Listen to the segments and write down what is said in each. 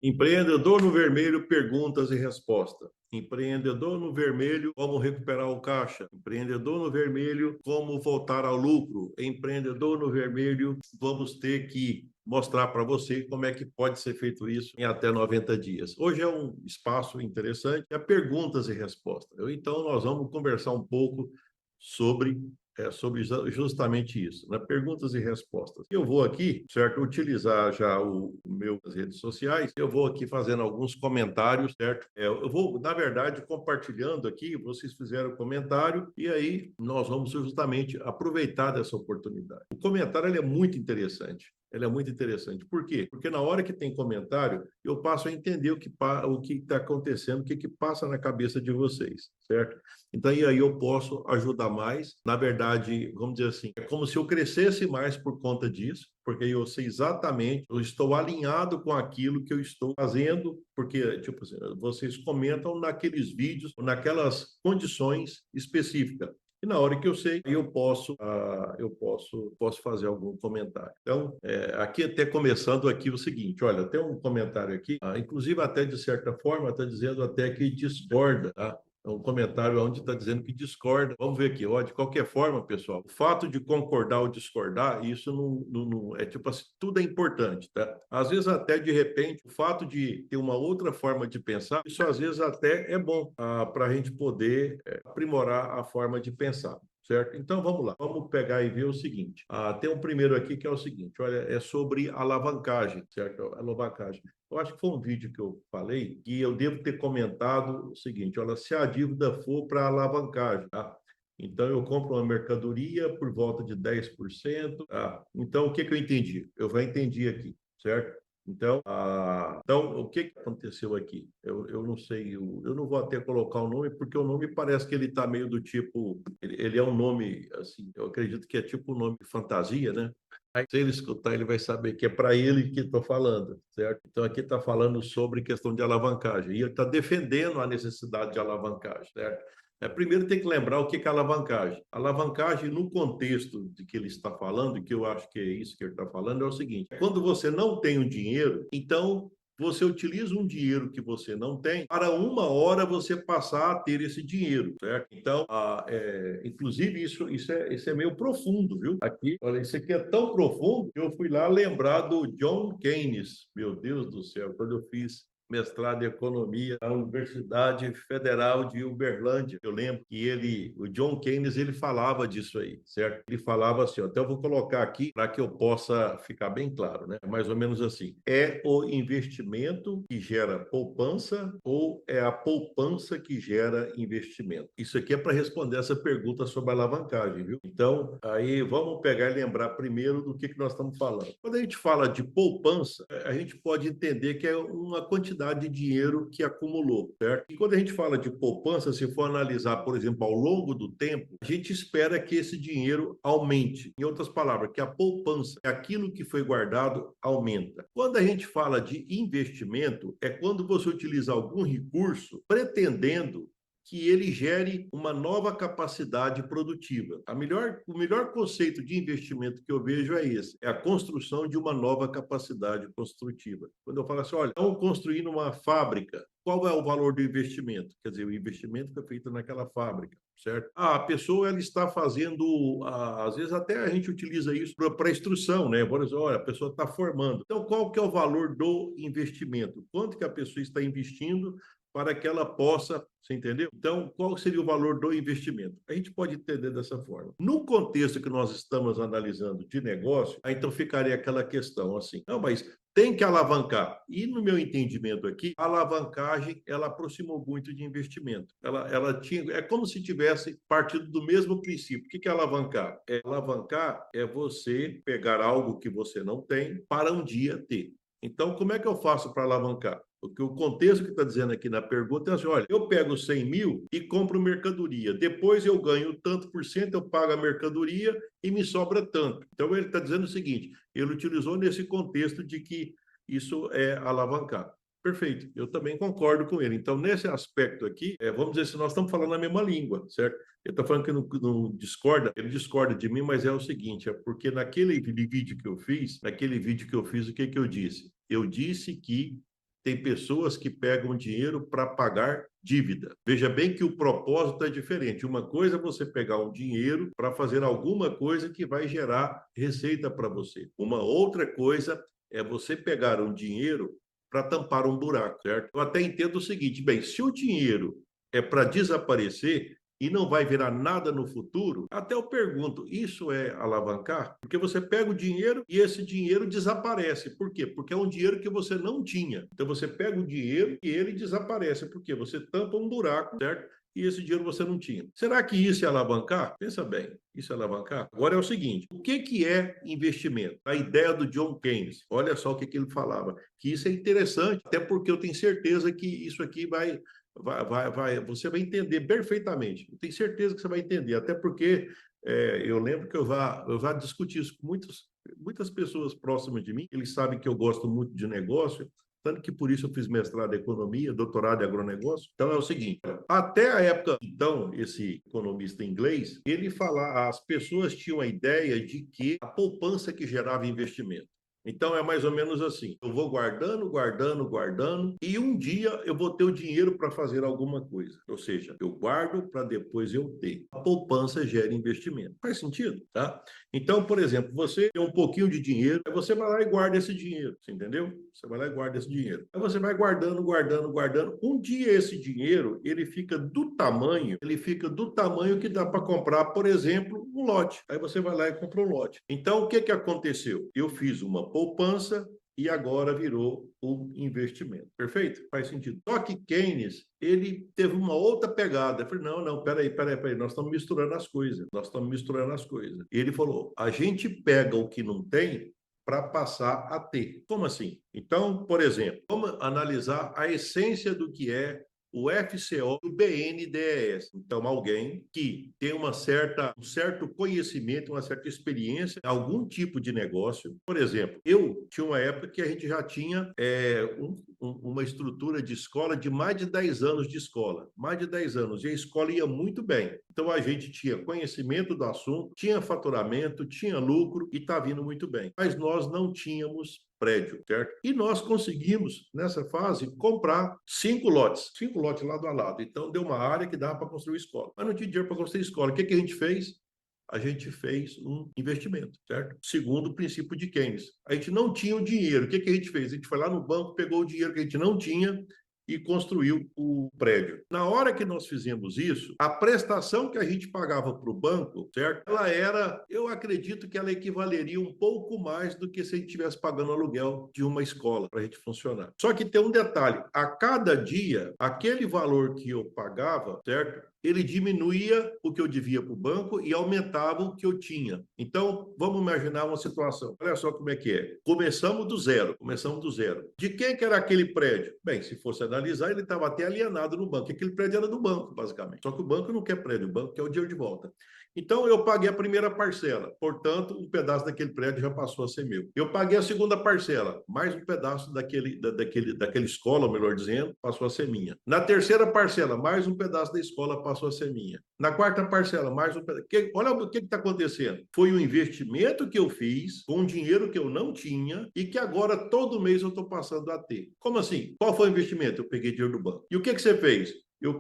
Empreendedor no vermelho, perguntas e respostas. Empreendedor no vermelho, como recuperar o caixa. Empreendedor no vermelho, como voltar ao lucro. Empreendedor no vermelho, vamos ter que mostrar para você como é que pode ser feito isso em até 90 dias. Hoje é um espaço interessante, é perguntas e respostas. Então, nós vamos conversar um pouco sobre sobre justamente isso, né? Perguntas e respostas. Eu vou aqui, certo, utilizar já o meu as redes sociais. Eu vou aqui fazendo alguns comentários, certo? Eu vou, na verdade, compartilhando aqui. Vocês fizeram comentário e aí nós vamos justamente aproveitar dessa oportunidade. O comentário ele é muito interessante. Ele é muito interessante. Por quê? Porque na hora que tem comentário, eu passo a entender o que está acontecendo, o que passa na cabeça de vocês, certo? Então, e aí eu posso ajudar mais. Na verdade, vamos dizer assim, é como se eu crescesse mais por conta disso, porque eu sei exatamente, eu estou alinhado com aquilo que eu estou fazendo, porque, tipo assim, vocês comentam naqueles vídeos, naquelas condições específicas. E na hora que eu sei, eu posso fazer algum comentário. Então, aqui até começando aqui o seguinte, olha, tem um comentário aqui, inclusive até de certa forma está dizendo até que discorda, tá? É um comentário onde está dizendo que discorda. Vamos ver aqui. Ó, de qualquer forma, pessoal, o fato de concordar ou discordar, isso não é tipo assim, tudo é importante, tá? Às vezes, até de repente, o fato de ter uma outra forma de pensar, isso às vezes até é bom para a gente poder aprimorar a forma de pensar. Certo? Então vamos lá, vamos pegar e ver o seguinte. Tem um primeiro aqui que é o seguinte: olha, é sobre alavancagem, certo? Alavancagem. Eu acho que foi um vídeo que eu falei e eu devo ter comentado o seguinte: olha, se a dívida for para alavancagem, tá? Então eu compro uma mercadoria por volta de 10%. Tá? Então o que que eu entendi? Eu já entendi aqui, certo? Então, o que que aconteceu aqui? Eu não sei, eu não vou até colocar o nome, porque o nome parece que ele está meio do tipo. Ele é um nome, assim, eu acredito que é tipo um nome de fantasia, né? Aí, se ele escutar, ele vai saber que é para ele que estou falando, certo? Então, aqui está falando sobre questão de alavancagem. E ele está defendendo a necessidade de alavancagem, certo? Primeiro tem que lembrar o que é alavancagem. Alavancagem, no contexto de que ele está falando, que eu acho que é isso que ele está falando, é o seguinte: quando você não tem o dinheiro, então você utiliza um dinheiro que você não tem para uma hora você passar a ter esse dinheiro, certo? Então, inclusive, isso é meio profundo, viu? Aqui, olha, isso aqui é tão profundo que eu fui lá lembrar do John Keynes. Meu Deus do céu, quando eu fiz mestrado em economia na Universidade Federal de Uberlândia. Eu lembro que o John Keynes, ele falava disso aí, certo? Ele falava assim, ó, até eu vou colocar aqui para que eu possa ficar bem claro, né? Mais ou menos assim: é o investimento que gera poupança ou é a poupança que gera investimento? Isso aqui é para responder essa pergunta sobre alavancagem, viu? Então, aí vamos pegar e lembrar primeiro do que nós estamos falando. Quando a gente fala de poupança, a gente pode entender que é uma quantidade de dinheiro que acumulou, certo? E quando a gente fala de poupança, se for analisar, por exemplo, ao longo do tempo, a gente espera que esse dinheiro aumente. Em outras palavras, que a poupança, aquilo que foi guardado, aumenta. Quando a gente fala de investimento, é quando você utiliza algum recurso pretendendo que ele gere uma nova capacidade produtiva. O melhor conceito de investimento que eu vejo é esse: é a construção de uma nova capacidade construtiva. Quando eu falo assim, olha, estão construindo uma fábrica, qual é o valor do investimento? Quer dizer, o investimento foi feito naquela fábrica, certo? A pessoa ela está fazendo, às vezes até a gente utiliza isso para instrução, né? Por exemplo, olha, a pessoa está formando. Então, qual que é o valor do investimento? Quanto que a pessoa está investindo para que ela possa, você entendeu? Então, qual seria o valor do investimento? A gente pode entender dessa forma. No contexto que nós estamos analisando de negócio, aí então ficaria aquela questão assim: não, mas tem que alavancar. E no meu entendimento aqui, a alavancagem ela aproximou muito de investimento. Ela tinha, é como se tivesse partido do mesmo princípio. O que é alavancar? Alavancar é você pegar algo que você não tem para um dia ter. Então, como é que eu faço para alavancar? Porque o contexto que está dizendo aqui na pergunta é assim: olha, eu pego 100 mil e compro mercadoria, depois eu ganho tanto por cento, eu pago a mercadoria e me sobra tanto. Então, ele está dizendo o seguinte: ele utilizou nesse contexto de que isso é alavancar. Perfeito, eu também concordo com ele. Então, nesse aspecto aqui, vamos dizer, se nós estamos falando a mesma língua, certo? Ele está falando que não discorda, ele discorda de mim, mas é o seguinte: é porque naquele vídeo que eu fiz, o que que eu disse? Eu disse que tem pessoas que pegam dinheiro para pagar dívida. Veja bem que o propósito é diferente. Uma coisa é você pegar um dinheiro para fazer alguma coisa que vai gerar receita para você. Uma outra coisa é você pegar um dinheiro para tampar um buraco, certo? Eu até entendo o seguinte, bem, se o dinheiro é para desaparecer e não vai virar nada no futuro, até eu pergunto, isso é alavancar? Porque você pega o dinheiro e esse dinheiro desaparece. Por quê? Porque é um dinheiro que você não tinha. Então você pega o dinheiro e ele desaparece. Por quê? Você tampa um buraco, certo? E esse dinheiro você não tinha. Será que isso é alavancar? Pensa bem, isso é alavancar? Agora é o seguinte, o que é investimento? A ideia do John Keynes, olha só o que ele falava, que isso é interessante, até porque eu tenho certeza que isso aqui você vai entender perfeitamente. Eu tenho certeza que você vai entender, até porque eu lembro que eu já discuti isso com muitas pessoas próximas de mim, eles sabem que eu gosto muito de negócio, tanto que por isso eu fiz mestrado em economia, doutorado em agronegócio. Então é o seguinte, até a época, então, esse economista inglês, ele fala, as pessoas tinham a ideia de que a poupança que gerava investimento. Então é mais ou menos assim, eu vou guardando, guardando, guardando, e um dia eu vou ter o dinheiro para fazer alguma coisa. Ou seja, eu guardo para depois eu ter. A poupança gera investimento. Faz sentido, tá? Então, por exemplo, você tem um pouquinho de dinheiro, aí você vai lá e guarda esse dinheiro, você entendeu? Você vai lá e guarda esse dinheiro. Aí você vai guardando, guardando, guardando. Um dia esse dinheiro, ele fica do tamanho que dá para comprar, por exemplo, um lote. Aí você vai lá e compra um lote. Então, o que que aconteceu? Eu fiz uma poupança e agora virou um investimento. Perfeito? Faz sentido. Só que Keynes, ele teve uma outra pegada. Eu falei, não, peraí, nós estamos misturando as coisas. Nós estamos misturando as coisas. E ele falou, a gente pega o que não tem para passar a ter. Como assim? Então, por exemplo, vamos analisar a essência do que é o FCO e o BNDES. Então, alguém que tem um certo conhecimento, uma certa experiência em algum tipo de negócio. Por exemplo, eu tinha uma época que a gente já tinha uma estrutura de escola de mais de 10 anos de escola. Mais de 10 anos. E a escola ia muito bem. Então, a gente tinha conhecimento do assunto, tinha faturamento, tinha lucro e está vindo muito bem. Mas nós não tínhamos prédio, certo? E nós conseguimos, nessa fase, comprar 5 lotes lado a lado. Então, deu uma área que dava para construir escola. Mas não tinha dinheiro para construir escola. O que a gente fez? A gente fez um investimento, certo? Segundo o princípio de Keynes. A gente não tinha o dinheiro. O que a gente fez? A gente foi lá no banco, pegou o dinheiro que a gente não tinha e construiu o prédio. Na hora que nós fizemos isso, a prestação que a gente pagava para o banco, certo? Ela era, eu acredito que ela equivaleria um pouco mais do que se a gente estivesse pagando aluguel de uma escola para a gente funcionar. Só que tem um detalhe, a cada dia, aquele valor que eu pagava, certo? Ele diminuía o que eu devia para o banco e aumentava o que eu tinha. Então, vamos imaginar uma situação. Olha só como é que é. Começamos do zero. De quem que era aquele prédio? Bem, se fosse analisar, ele estava até alienado no banco. Aquele prédio era do banco, basicamente. Só que o banco não quer prédio, o banco quer o dinheiro de volta. Então, eu paguei a primeira parcela. Portanto, um pedaço daquele prédio já passou a ser meu. Eu paguei a segunda parcela. Mais um pedaço daquela escola, melhor dizendo, passou a ser minha. Na terceira parcela, mais um pedaço da escola passou a ser minha. Na quarta parcela, mais um pedaço. Olha o que está acontecendo. Foi um investimento que eu fiz com dinheiro que eu não tinha e que agora, todo mês, eu estou passando a ter. Como assim? Qual foi o investimento? Eu peguei dinheiro do banco. E o que você fez? Eu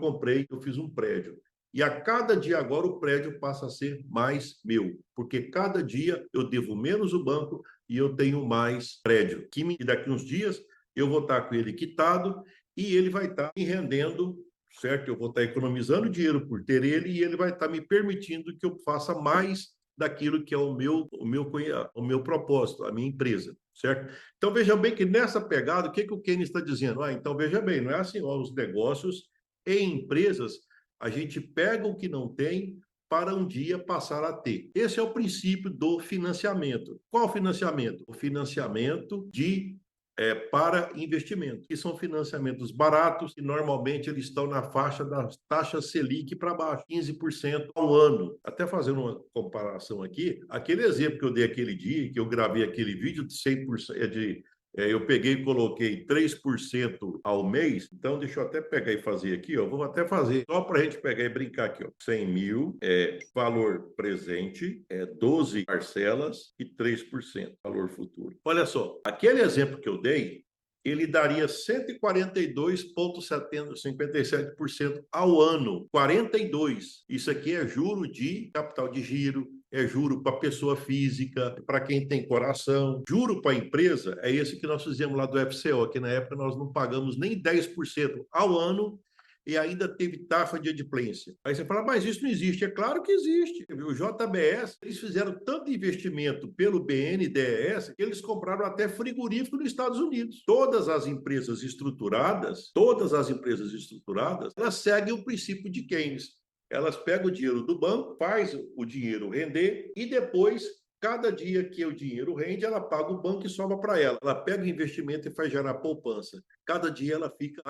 fiz um prédio. E a cada dia agora o prédio passa a ser mais meu, porque cada dia eu devo menos o banco e eu tenho mais prédio. E daqui uns dias eu vou estar com ele quitado e ele vai estar me rendendo, certo? Eu vou estar economizando dinheiro por ter ele e ele vai estar me permitindo que eu faça mais daquilo que é o meu propósito, a minha empresa, certo? Então veja bem que nessa pegada, o que o Keynes está dizendo? Então veja bem, não é assim, os negócios e empresas a gente pega o que não tem para um dia passar a ter. Esse é o princípio do financiamento. Qual financiamento? O financiamento para investimento, que são financiamentos baratos e normalmente eles estão na faixa da taxa Selic para baixo, 15% ao ano. Até fazendo uma comparação aqui, aquele exemplo que eu dei aquele dia, que eu gravei aquele vídeo de 100%, eu peguei e coloquei 3% ao mês. Então, deixa eu até pegar e fazer aqui, ó. Vou até fazer só para a gente pegar e brincar aqui, ó. 100 mil, valor presente, 12 parcelas e 3% valor futuro. Olha só, aquele exemplo que eu dei, ele daria 142,57% ao ano. 42. Isso aqui é juro de capital de giro, é juro para pessoa física, para quem tem coração. Juro para a empresa é esse que nós fizemos lá do FCO, que na época nós não pagamos nem 10% ao ano e ainda teve taxa de adimplência. Aí você fala, mas isso não existe. É claro que existe. O JBS, eles fizeram tanto investimento pelo BNDES que eles compraram até frigorífico nos Estados Unidos. Todas as empresas estruturadas, elas seguem o princípio de Keynes. Elas pegam o dinheiro do banco, faz o dinheiro render e depois, cada dia que o dinheiro rende, ela paga o banco e sobra para ela. Ela pega o investimento e faz gerar poupança. Cada dia ela fica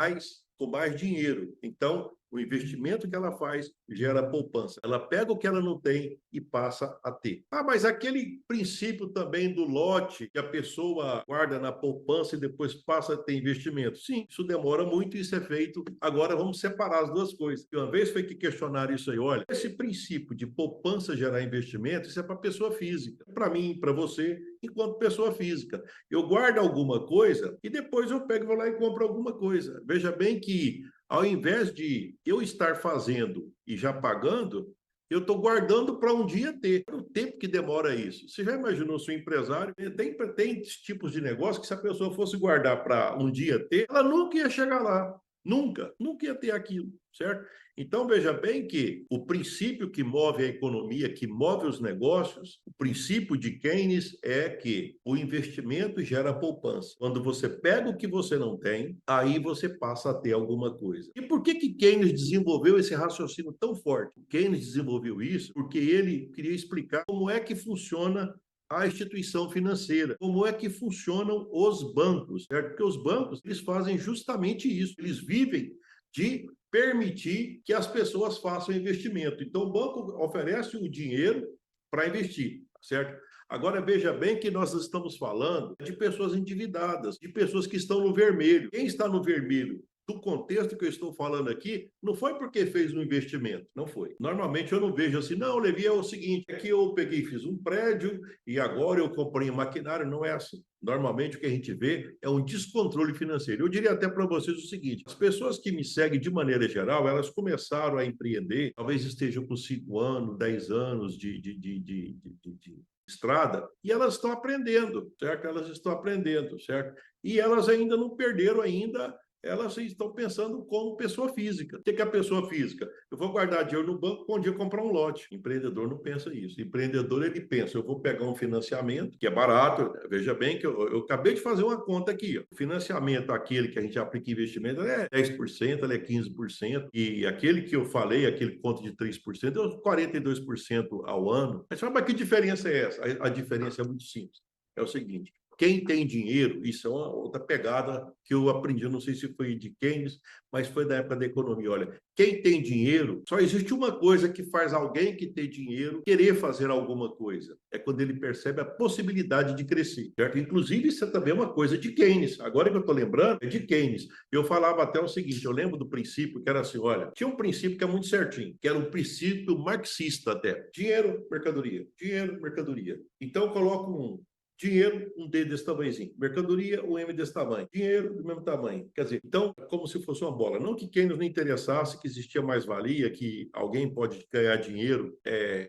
com mais dinheiro. Então, o investimento que ela faz gera poupança. Ela pega o que ela não tem e passa a ter. Ah, mas aquele princípio também do lote, que a pessoa guarda na poupança e depois passa a ter investimento. Sim, isso demora muito e isso é feito. Agora vamos separar as duas coisas. E uma vez foi que questionaram isso aí, olha, esse princípio de poupança gerar investimento, isso é para pessoa física. Para mim, para você, enquanto pessoa física. Eu guardo alguma coisa e depois eu pego, vou lá e compro alguma coisa. Veja bem que ao invés de eu estar fazendo e já pagando, eu estou guardando para um dia ter. O tempo que demora isso. Você já imaginou se o empresário tem tipos de negócio que se a pessoa fosse guardar para um dia ter, ela nunca ia chegar lá. Nunca ia ter aquilo, certo? Então, veja bem que o princípio que move a economia, que move os negócios, o princípio de Keynes é que o investimento gera poupança. Quando você pega o que você não tem, aí você passa a ter alguma coisa. E por que Keynes desenvolveu esse raciocínio tão forte? Keynes desenvolveu isso porque ele queria explicar como é que funciona a instituição financeira, como é que funcionam os bancos, certo? Porque os bancos, eles fazem justamente isso, eles vivem de permitir que as pessoas façam investimento. Então, o banco oferece o dinheiro para investir, certo? Agora, veja bem que nós estamos falando de pessoas endividadas, de pessoas que estão no vermelho. Quem está no vermelho do contexto que eu estou falando aqui, não foi porque fez um investimento, não foi. Normalmente eu não vejo assim, não, Levi, é o seguinte, é que eu peguei e fiz um prédio e agora eu comprei um maquinário, não é assim. Normalmente o que a gente vê é um descontrole financeiro. Eu diria até para vocês o seguinte, as pessoas que me seguem de maneira geral, elas começaram a empreender, talvez estejam com 5 anos, 10 anos de estrada, e elas estão aprendendo, certo? Elas estão aprendendo, certo? E elas ainda não perderam ainda, elas estão pensando como pessoa física. O que é a pessoa física? Eu vou guardar dinheiro no banco para um dia comprar um lote. O empreendedor não pensa isso. O empreendedor, ele pensa, eu vou pegar um financiamento, que é barato. Veja bem que eu acabei de fazer uma conta aqui. Ó. O financiamento, aquele que a gente aplica em investimento, é 10%, ele é 15%. E aquele que eu falei, aquele conto de 3%, é 42% ao ano. Mas que diferença é essa? A diferença é muito simples. É o seguinte, quem tem dinheiro, isso é uma outra pegada que eu aprendi, não sei se foi de Keynes, mas foi da época da economia. Olha, quem tem dinheiro, só existe uma coisa que faz alguém que tem dinheiro querer fazer alguma coisa. É quando ele percebe a possibilidade de crescer, certo? Inclusive, isso é também uma coisa de Keynes. Agora que eu estou lembrando, é de Keynes. Eu falava até o seguinte, eu lembro do princípio que era assim, olha, tinha um princípio que é muito certinho, que era um princípio marxista até. Dinheiro, mercadoria. Dinheiro, mercadoria. Então, eu coloco dinheiro, um D desse tamanhozinho. Mercadoria, um M desse tamanho. Dinheiro, do mesmo tamanho. Quer dizer, então, como se fosse uma bola. Não que Keynes não interessasse, que existia mais-valia, que alguém pode ganhar dinheiro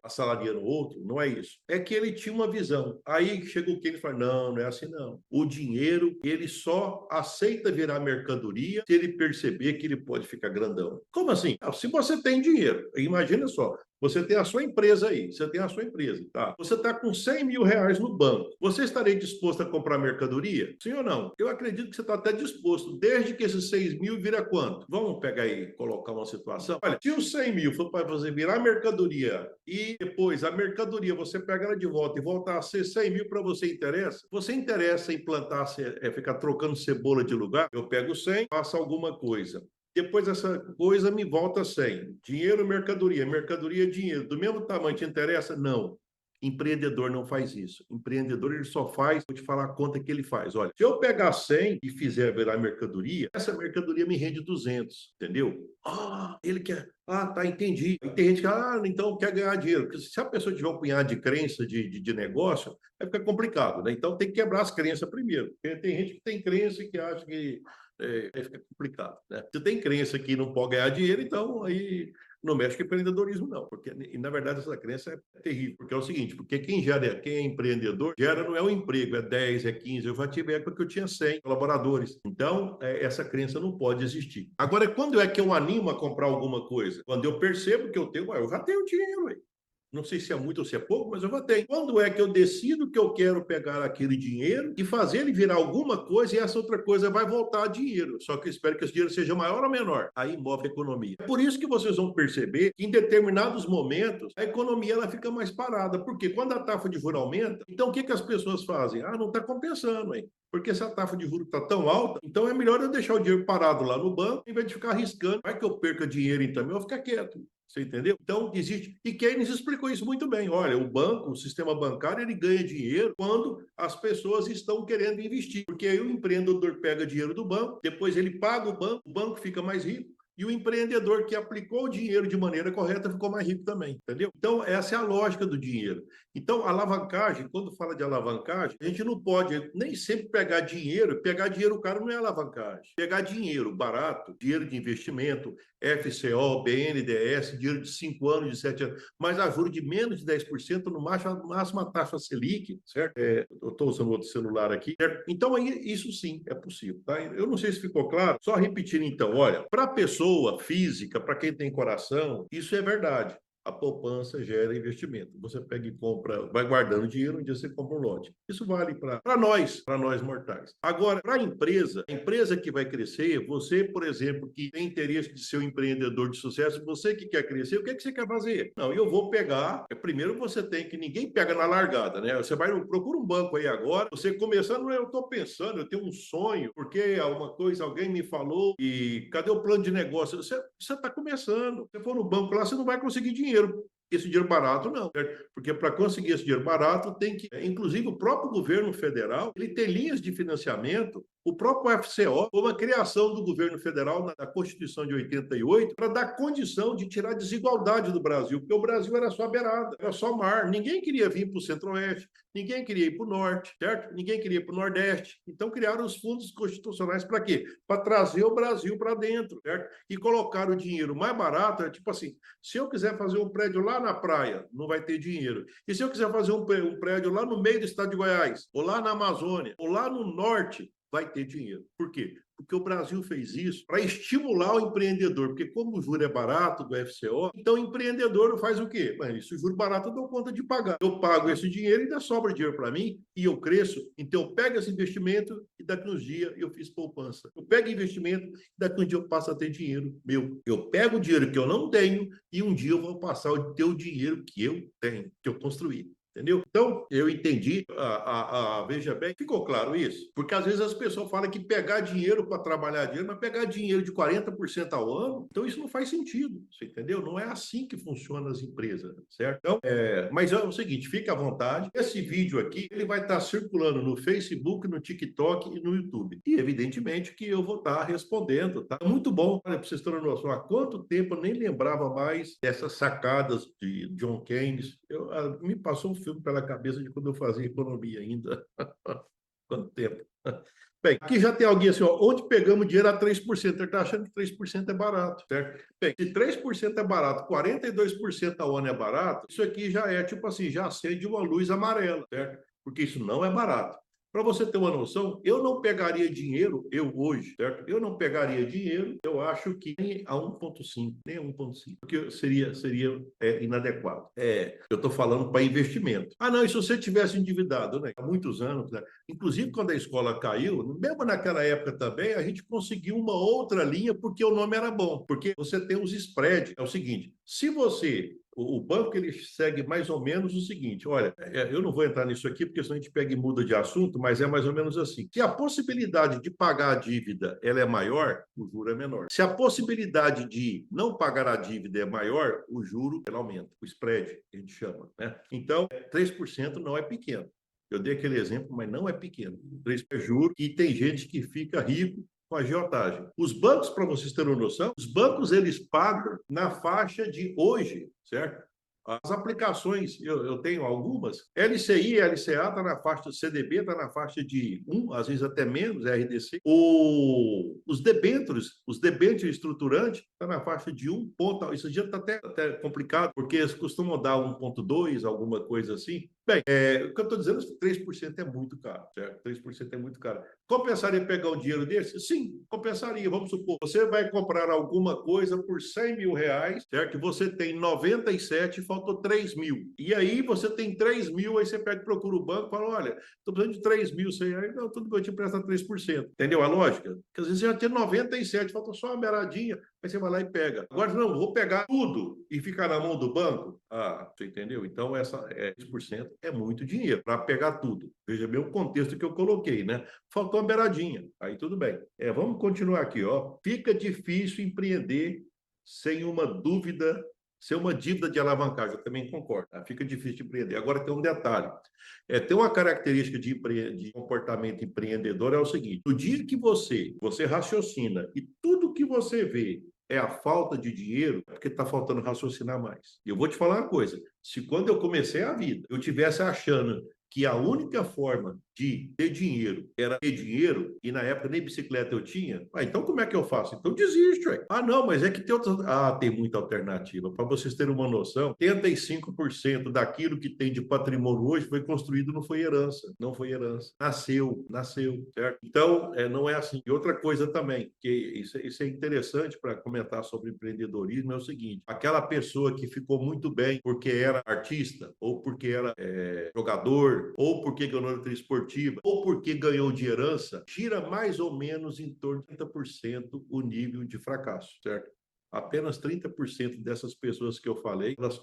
assalariando o outro. Não é isso. É que ele tinha uma visão. Aí chegou o Keynes e falou, não é assim não. O dinheiro, ele só aceita virar mercadoria se ele perceber que ele pode ficar grandão. Como assim? Se você tem dinheiro, imagina só, você tem a sua empresa aí, tá? Você está com 100 mil reais no banco. Você estaria disposto a comprar mercadoria? Sim ou não? Eu acredito que você está até disposto, desde que esses 6 mil vira quanto? Vamos pegar aí, colocar uma situação. Olha, se os 100 mil for para você virar mercadoria e depois a mercadoria você pega ela de volta e voltar a ser 100 mil para você interessa? Você interessa em plantar, ficar trocando cebola de lugar? Eu pego 100, faço alguma coisa. Depois essa coisa me volta 100. Dinheiro, mercadoria. Mercadoria, dinheiro. Do mesmo tamanho, te interessa? Não. Empreendedor não faz isso. Empreendedor, ele só faz, vou te falar a conta que ele faz. Olha, se eu pegar 100 e fizer virar mercadoria, essa mercadoria me rende 200, entendeu? Ele quer... tá, entendi. E tem gente que, então quer ganhar dinheiro. Porque se a pessoa tiver um punhado de crença de negócio, vai ficar complicado, né? Então tem que quebrar as crenças primeiro. Porque tem gente que tem crença que acha que aí fica complicado, né? Se tem crença que não pode ganhar dinheiro, então aí não mexe com empreendedorismo, não. Porque, e, na verdade, essa crença é terrível. Porque é o seguinte, porque quem é empreendedor, gera não é um emprego, é 10, é 15. Eu já tive época que eu tinha 100 colaboradores. Então, essa crença não pode existir. Agora, quando é que eu animo a comprar alguma coisa? Quando eu percebo que eu já tenho dinheiro, aí. Não sei se é muito ou se é pouco, mas eu já tenho. Quando é que eu decido que eu quero pegar aquele dinheiro e fazer ele virar alguma coisa e essa outra coisa vai voltar a dinheiro? Só que eu espero que esse dinheiro seja maior ou menor. Aí move a economia. É por isso que vocês vão perceber que em determinados momentos a economia ela fica mais parada. Porque quando a taxa de juros aumenta, então o que, que as pessoas fazem? Não está compensando, hein? Porque se a taxa de juros está tão alta, então é melhor eu deixar o dinheiro parado lá no banco, em vez de ficar arriscando. Vai que eu perca dinheiro então, eu vou ficar quieto. Você entendeu? Então, existe. E Keynes explicou isso muito bem. Olha, o banco, o sistema bancário, ele ganha dinheiro quando as pessoas estão querendo investir. Porque aí o empreendedor pega dinheiro do banco, depois ele paga o banco fica mais rico. E o empreendedor que aplicou o dinheiro de maneira correta ficou mais rico também, entendeu? Então, essa é a lógica do dinheiro. Então, alavancagem, quando fala de alavancagem, a gente não pode nem sempre pegar dinheiro caro não é alavancagem. Pegar dinheiro barato, dinheiro de investimento, FCO, BNDES, dinheiro de 5 anos, de 7 anos, mas a juros de menos de 10%, no máximo a taxa Selic, certo? Eu estou usando outro celular aqui, certo? Então, aí, isso sim é possível, tá? Eu não sei se ficou claro, só repetindo então, olha, para a pessoa física, para quem tem coração, isso é verdade. A poupança gera investimento. Você pega e compra, vai guardando dinheiro, um dia você compra um lote. Isso vale para nós mortais. Agora, para a empresa que vai crescer, você, por exemplo, que tem interesse de ser um empreendedor de sucesso, você que quer crescer, o que é que você quer fazer? Não, eu vou pegar. Primeiro você tem que, ninguém pega na largada, né? Você vai, procura um banco aí agora, você começando, eu estou pensando, eu tenho um sonho, porque alguma coisa, alguém me falou, e cadê o plano de negócio? Você está começando. Se for no banco lá, você não vai conseguir dinheiro. Esse dinheiro barato não, certo? Porque para conseguir esse dinheiro barato tem que, inclusive o próprio governo federal, ele tem linhas de financiamento, o próprio FCO, como a criação do governo federal na Constituição de 88, para dar condição de tirar a desigualdade do Brasil, porque o Brasil era só beirada, era só mar, ninguém queria vir para o centro-oeste, ninguém queria ir para o norte, certo? Ninguém queria ir para o nordeste. Então criaram os fundos constitucionais para quê? Para trazer o Brasil para dentro, certo? E colocar o dinheiro mais barato, tipo assim, se eu quiser fazer um prédio lá na praia, não vai ter dinheiro. E se eu quiser fazer um prédio lá no meio do estado de Goiás, ou lá na Amazônia, ou lá no norte, vai ter dinheiro. Por quê? Porque o Brasil fez isso para estimular o empreendedor, porque como o juro é barato do FCO, então o empreendedor faz o quê? Isso, o juro barato eu dou conta de pagar. Eu pago esse dinheiro e ainda sobra dinheiro para mim e eu cresço. Então eu pego esse investimento e daqui uns dias eu fiz poupança. Eu pego investimento e daqui uns dias eu passo a ter dinheiro meu. Eu pego o dinheiro que eu não tenho e um dia eu vou passar a ter o dinheiro que eu tenho, que eu construí. Entendeu? Então, eu entendi, veja bem, ficou claro isso? Porque às vezes as pessoas falam que pegar dinheiro para trabalhar dinheiro, mas pegar dinheiro de 40% ao ano, então isso não faz sentido, você entendeu? Não é assim que funcionam as empresas, certo? Então, mas é o seguinte, fica à vontade, esse vídeo aqui, ele vai estar circulando no Facebook, no TikTok e no YouTube. E evidentemente que eu vou estar respondendo, tá? Muito bom, olha, para vocês terem noção, há quanto tempo eu nem lembrava mais dessas sacadas de John Keynes, me passou um filme pela cabeça de quando eu fazia economia ainda. Quanto tempo. Bem, aqui já tem alguém assim, ó, onde pegamos dinheiro a 3%? Ele está achando que 3% é barato, certo? Bem, se 3% é barato, 42% ao ano é barato, isso aqui já é, tipo assim, já acende uma luz amarela, certo? Porque isso não é barato. Para você ter uma noção, eu não pegaria dinheiro, eu hoje, certo? Eu não pegaria dinheiro, eu acho que nem a 1,5, nem a 1,5, porque seria inadequado. Eu estou falando para investimento. Não, e se você tivesse endividado, né? Há muitos anos, né? Inclusive quando a escola caiu, mesmo naquela época também, a gente conseguiu uma outra linha porque o nome era bom, porque você tem os spreads. É o seguinte, se você O banco ele segue mais ou menos o seguinte: olha, eu não vou entrar nisso aqui, porque senão a gente pega e muda de assunto, mas é mais ou menos assim. Se a possibilidade de pagar a dívida ela é maior, o juro é menor. Se a possibilidade de não pagar a dívida é maior, o juro ela aumenta, o spread, que a gente chama, né? Então, 3% não é pequeno. Eu dei aquele exemplo, mas não é pequeno. 3% é juro e tem gente que fica rico com a agiotagem. Os bancos, para vocês terem uma noção, os bancos eles pagam na faixa de hoje, certo? As aplicações, eu tenho algumas, LCI, LCA está na faixa, CDB está na faixa de 1, às vezes até menos, RDC. Os debêntures estruturantes está na faixa de 1 ponto. Isso já está até complicado, porque eles costumam dar 1,2, alguma coisa assim. Bem, o que eu estou dizendo é que 3% é muito caro, certo? 3% é muito caro. Compensaria pegar um dinheiro desse? Sim, compensaria. Vamos supor, você vai comprar alguma coisa por 100 mil reais, certo? Você tem 97, faltou 3 mil. E aí você tem 3 mil, aí você pega, procura o banco e fala, olha, estou precisando de 3 mil, você aí, não, tudo bem, eu te empresto 3%. Entendeu a lógica? Porque às vezes você já tem 97, falta só uma beiradinha, aí você vai lá e pega. Agora, não, vou pegar tudo e ficar na mão do banco. Ah, você entendeu? Então, 3% é muito dinheiro para pegar tudo. Veja bem o contexto que eu coloquei, né? Faltou uma beiradinha. Aí tudo bem. Vamos continuar aqui, ó. Fica difícil empreender sem uma dúvida, sem uma dívida de alavancagem. Eu também concordo. Tá? Fica difícil de empreender. Agora tem um detalhe. Tem uma característica de comportamento empreendedor é o seguinte: no dia que você raciocina e tudo que você vê é a falta de dinheiro, é porque está faltando raciocinar mais. E eu vou te falar uma coisa: se quando eu comecei a vida, eu tivesse achando que a única forma de ter dinheiro era ter dinheiro, e na época nem bicicleta eu tinha, então como é que eu faço? Então desiste, ué. Ah, não, mas é que tem outras. Ah, tem muita alternativa. Para vocês terem uma noção, 85% daquilo que tem de patrimônio hoje foi construído, não foi herança. Não foi herança. Nasceu, certo? Então, não é assim. E outra coisa também, que isso é interessante para comentar sobre empreendedorismo, é o seguinte: aquela pessoa que ficou muito bem porque era artista, ou porque era jogador, ou porque ganhou na loteria esportiva, ou porque ganhou de herança, gira mais ou menos em torno de 30% o nível de fracasso, certo? Apenas 30% dessas pessoas que eu falei, elas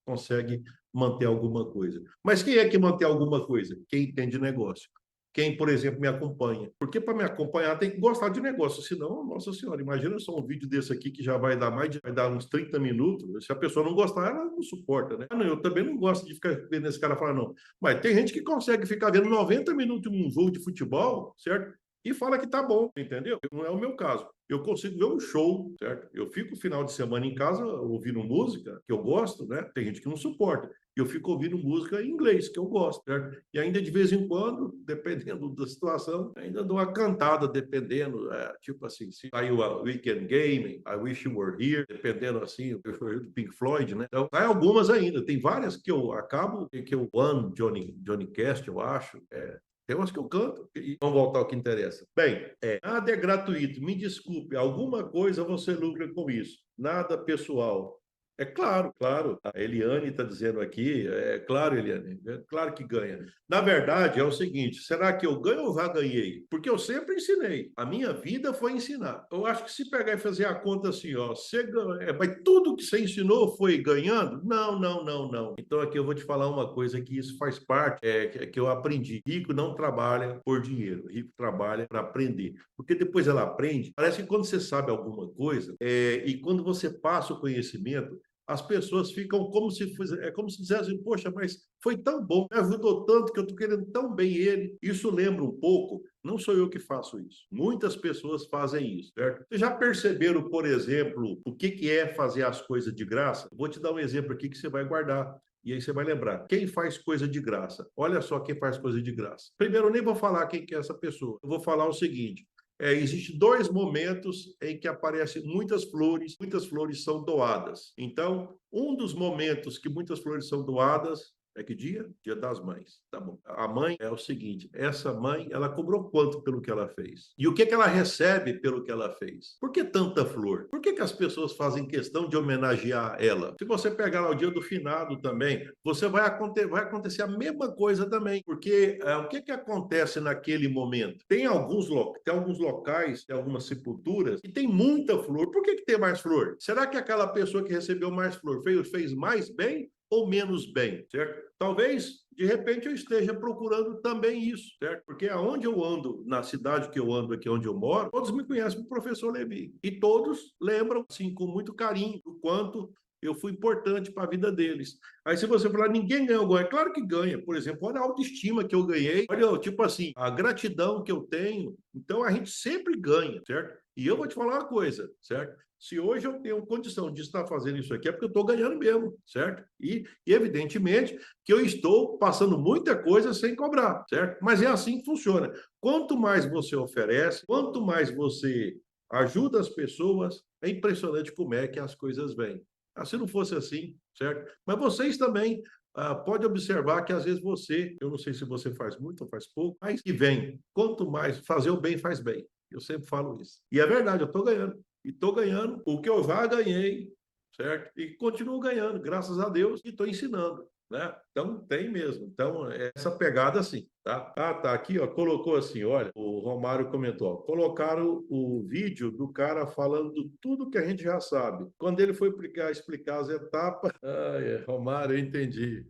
conseguem manter alguma coisa. Mas quem é que mantém alguma coisa? Quem entende negócio. Quem, por exemplo, me acompanha. Porque para me acompanhar tem que gostar de negócio, senão, nossa senhora, imagina só um vídeo desse aqui que já vai dar vai dar uns 30 minutos. Se a pessoa não gostar, ela não suporta, né? Não, eu também não gosto de ficar vendo esse cara falar, não. Mas tem gente que consegue ficar vendo 90 minutos em um jogo de futebol, certo? E fala que tá bom, entendeu? Não é o meu caso. Eu consigo ver um show, certo? Eu fico o final de semana em casa ouvindo música que eu gosto, né? Tem gente que não suporta. Eu fico ouvindo música em inglês, que eu gosto, certo? E ainda de vez em quando, dependendo da situação, ainda dou uma cantada, dependendo, tipo assim, se saiu a Weekend Game, I Wish You Were Here, dependendo assim, do Pink Floyd, né? Então, sai algumas ainda, tem várias que eu acabo, que eu amo, Johnny Cast, eu acho, tem umas que eu canto e vamos voltar ao que interessa. Bem, nada é gratuito. Me desculpe, alguma coisa você lucra com isso. Nada pessoal. É claro, claro. A Eliane está dizendo aqui, é claro, Eliane, é claro que ganha. Na verdade, é o seguinte: será que eu ganho ou já ganhei? Porque eu sempre ensinei. A minha vida foi ensinar. Eu acho que se pegar e fazer a conta assim, ó, mas tudo que você ensinou foi ganhando? Não, não, não, não. Então aqui eu vou te falar uma coisa que isso faz parte, que eu aprendi. Rico não trabalha por dinheiro, rico trabalha para aprender. Porque depois ela aprende. Parece que quando você sabe alguma coisa, e quando você passa o conhecimento, as pessoas ficam como se fosse, como se dissessem, poxa, mas foi tão bom, me ajudou tanto que eu estou querendo tão bem ele. Isso lembra um pouco, não sou eu que faço isso. Muitas pessoas fazem isso, certo? Vocês já perceberam, por exemplo, o que é fazer as coisas de graça? Vou te dar um exemplo aqui que você vai guardar. E aí você vai lembrar, quem faz coisa de graça? Olha só quem faz coisa de graça. Primeiro, eu nem vou falar quem que é essa pessoa. Eu vou falar o seguinte: existem dois momentos em que aparecem muitas flores são doadas. Então, um dos momentos que muitas flores são doadas É que dia? Dia das Mães. Tá bom. A mãe é o seguinte, essa mãe, ela cobrou quanto pelo que ela fez? E o que que ela recebe pelo que ela fez? Por que tanta flor? Por que que as pessoas fazem questão de homenagear ela? Se você pegar lá o dia do finado também, vai acontecer a mesma coisa também, porque o que que acontece naquele momento? Tem alguns locais, tem algumas sepulturas que tem muita flor. Por que que tem mais flor? Será que aquela pessoa que recebeu mais flor fez mais bem ou menos bem, certo? Talvez, de repente, eu esteja procurando também isso, certo? Porque aonde eu ando, na cidade que eu ando aqui, onde eu moro, todos me conhecem como professor Levi. E todos lembram, assim, com muito carinho, do quanto eu fui importante para a vida deles. Aí, se você falar, ninguém ganha, é claro que ganha. Por exemplo, olha a autoestima que eu ganhei, olha, tipo assim, a gratidão que eu tenho. Então, a gente sempre ganha, certo? E eu vou te falar uma coisa, certo? Se hoje eu tenho condição de estar fazendo isso aqui, é porque eu estou ganhando mesmo, certo? E, evidentemente, que eu estou passando muita coisa sem cobrar, certo? Mas é assim que funciona. Quanto mais você oferece, quanto mais você ajuda as pessoas, é impressionante como é que as coisas vêm. Se não fosse assim, certo? Mas vocês também pode observar que às vezes eu não sei se você faz muito ou faz pouco, mas que vem. Quanto mais fazer o bem, faz bem. Eu sempre falo isso. E é verdade, eu estou ganhando. E estou ganhando o que eu já ganhei, certo? E continuo ganhando, graças a Deus, e estou ensinando, né? Então, tem mesmo. Então, essa pegada assim, tá? Ah, tá aqui, ó, colocou assim, olha, o Romário comentou, ó, colocaram o vídeo do cara falando tudo que a gente já sabe. Quando ele foi explicar as etapas, Romário, eu entendi.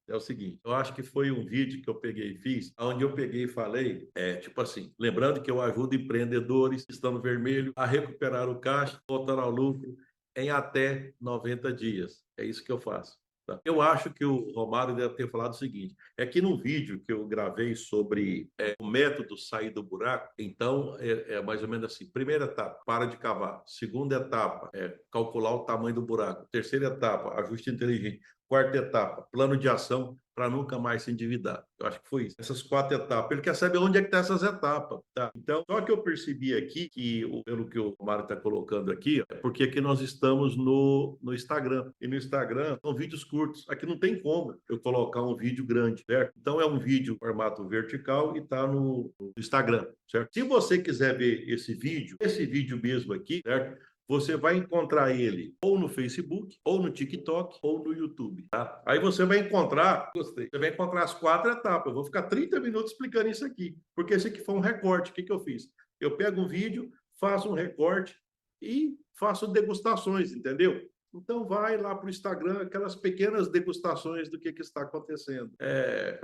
É o seguinte, eu acho que foi um vídeo que eu peguei e fiz, onde eu peguei e falei, tipo assim, lembrando que eu ajudo empreendedores que estão no vermelho a recuperar o caixa, voltar ao lucro em até 90 dias. É isso que eu faço. Tá? Eu acho que o Romário deve ter falado o seguinte: é que no vídeo que eu gravei sobre o método sair do buraco, então é mais ou menos assim: primeira etapa, para de cavar. Segunda etapa, calcular o tamanho do buraco. Terceira etapa, ajuste inteligente. Quarta etapa, plano de ação para nunca mais se endividar. Eu acho que foi isso. Essas 4 etapas. Ele quer saber onde é que estão essas etapas. Tá? Então, só que eu percebi aqui que, pelo que o Mário está colocando aqui, é porque aqui nós estamos no Instagram. E no Instagram são vídeos curtos. Aqui não tem como eu colocar um vídeo grande, certo? Então, é um vídeo em formato vertical e está no Instagram, certo? Se você quiser ver esse vídeo mesmo aqui, certo? Você vai encontrar ele ou no Facebook, ou no TikTok, ou no YouTube, tá? Aí você vai encontrar, gostei, você vai encontrar as 4 etapas. Eu vou ficar 30 minutos explicando isso aqui, porque esse aqui foi um recorte. O que que eu fiz? Eu pego um vídeo, faço um recorte e faço degustações, entendeu? Então vai lá para o Instagram, aquelas pequenas degustações do que está acontecendo.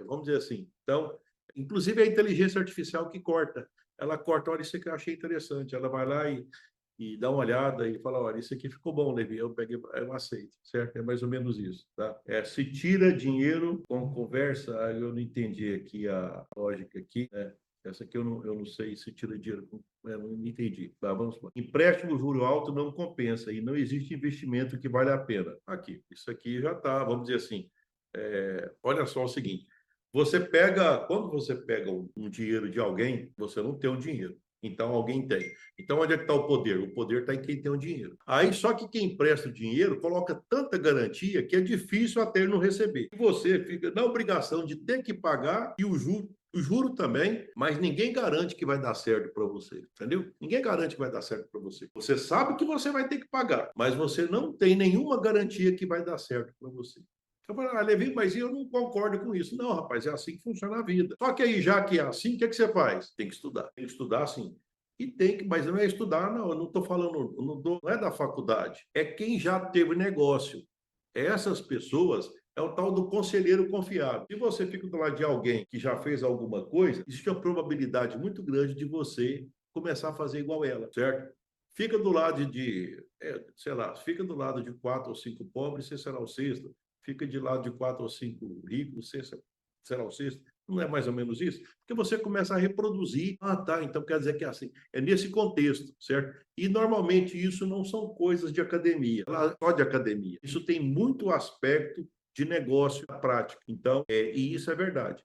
Vamos dizer assim. Então, inclusive a inteligência artificial que corta. Ela corta, olha, isso que eu achei interessante. Ela vai lá e dá uma olhada e fala, olha, isso aqui ficou bom, Levi, eu aceito, certo? É mais ou menos isso, tá? Se tira dinheiro com conversa, eu não entendi aqui a lógica aqui, né? Essa aqui eu não sei se tira dinheiro, não entendi. Tá, vamos lá. Empréstimo juro alto não compensa e não existe investimento que vale a pena. Aqui, isso aqui já está, vamos dizer assim, olha só o seguinte, quando você pega um dinheiro de alguém, você não tem o dinheiro. Então, alguém tem. Então, onde é que está o poder? O poder está em quem tem o dinheiro. Aí, só que quem empresta o dinheiro coloca tanta garantia que é difícil até ele não receber. E você fica na obrigação de ter que pagar e o juro também, mas ninguém garante que vai dar certo para você, entendeu? Ninguém garante que vai dar certo para você. Você sabe que você vai ter que pagar, mas você não tem nenhuma garantia que vai dar certo para você. Eu falei, Levi, mas eu não concordo com isso. Não, rapaz, é assim que funciona a vida. Só que aí, já que é assim, o que é que você faz? Tem que estudar. Tem que estudar, sim. E tem que, mas não é estudar, não. Eu não estou falando, não é da faculdade. É quem já teve negócio. Essas pessoas é o tal do conselheiro confiável. Se você fica do lado de alguém que já fez alguma coisa, existe uma probabilidade muito grande de você começar a fazer igual ela, certo? Fica do lado sei lá, fica do lado de 4 ou 5 pobres, você será o sexto. Fica de lado de 4 ou 5 ricos, você será o sexto. Não é mais ou menos isso? Porque você começa a reproduzir. Ah, tá, então quer dizer que é assim. É nesse contexto, certo? E normalmente isso não são coisas de academia, só de academia. Isso tem muito aspecto de negócio prático. Então, e isso é verdade.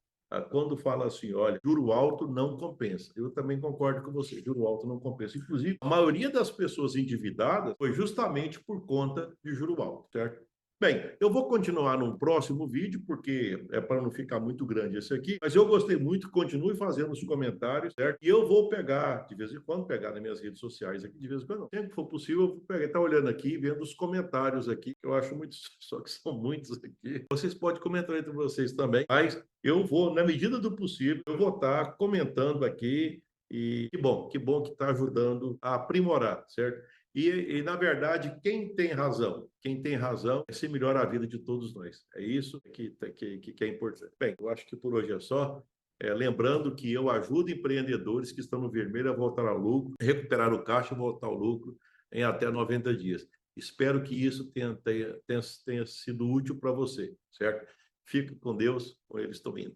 Quando fala assim, olha, juro alto não compensa. Eu também concordo com você, juro alto não compensa. Inclusive, a maioria das pessoas endividadas foi justamente por conta de juro alto, certo? Bem, eu vou continuar num próximo vídeo, porque é para não ficar muito grande esse aqui, mas eu gostei muito, continue fazendo os comentários, certo? E eu vou pegar, de vez em quando, pegar nas minhas redes sociais aqui, de vez em quando, não. Sempre que for possível, eu vou pegar, estar olhando aqui, vendo os comentários aqui, que eu acho muitos, só que são muitos aqui. Vocês podem comentar entre vocês também, mas eu vou, na medida do possível, eu vou estar comentando aqui, e que bom que está ajudando a aprimorar, certo? Na verdade, quem tem razão é se melhora a vida de todos nós. É isso que é importante. Bem, eu acho que por hoje é só. Lembrando que eu ajudo empreendedores que estão no vermelho a voltar ao lucro, recuperar o caixa e voltar ao lucro em até 90 dias. Espero que isso tenha sido útil para você, certo? Fique com Deus, com eles estão indo.